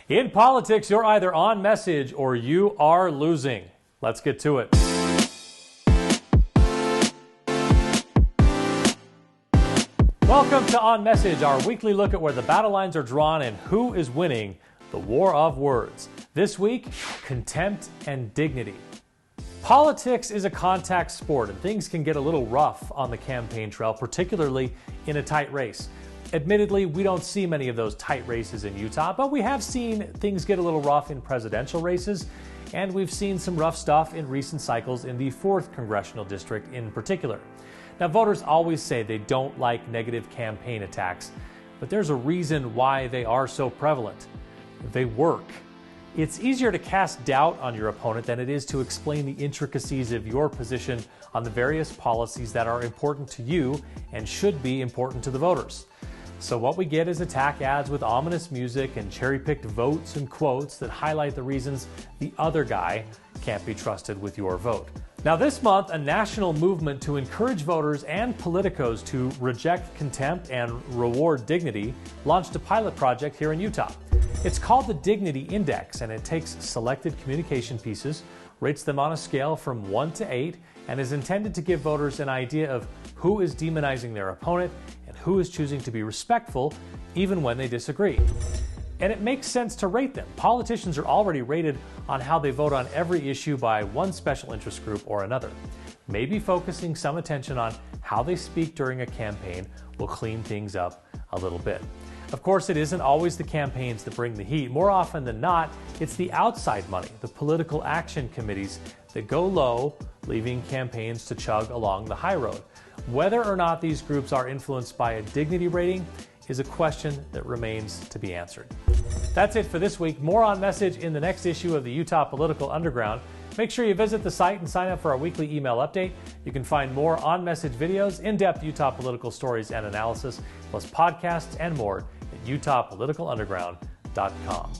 In politics, you're either on message or you are losing. Let's get to it. Welcome to On Message, our weekly look at where the battle lines are drawn and who is winning the war of words. This week, contempt and dignity. Politics is a contact sport, and things can get a little rough on the campaign trail, particularly in a tight race. Admittedly, we don't see many of those tight races in Utah, but we have seen things get a little rough in presidential races, and we've seen some rough stuff in recent cycles in the 4th Congressional District in particular. Now, voters always say they don't like negative campaign attacks, but there's a reason why they are so prevalent. They work. It's easier to cast doubt on your opponent than it is to explain the intricacies of your position on the various policies that are important to you and should be important to the voters. So what we get is attack ads with ominous music and cherry-picked votes and quotes that highlight the reasons the other guy can't be trusted with your vote. Now this month, a national movement to encourage voters and politicos to reject contempt and reward dignity launched a pilot project here in Utah. It's called the Dignity Index, and it takes selected communication pieces, rates them on a scale from 1 to 8, and is intended to give voters an idea of who is demonizing their opponent and who is choosing to be respectful even when they disagree. And it makes sense to rate them. Politicians are already rated on how they vote on every issue by one special interest group or another. Maybe focusing some attention on how they speak during a campaign will clean things up a little bit. Of course, it isn't always the campaigns that bring the heat. More often than not, it's the outside money, the political action committees that go low, leaving campaigns to chug along the high road. Whether or not these groups are influenced by a dignity rating is a question that remains to be answered. That's it for this week. More On Message in the next issue of the Utah Political Underground. Make sure you visit the site and sign up for our weekly email update. You can find more On Message videos, in-depth Utah political stories and analysis, plus podcasts and more at utahpoliticalunderground.com.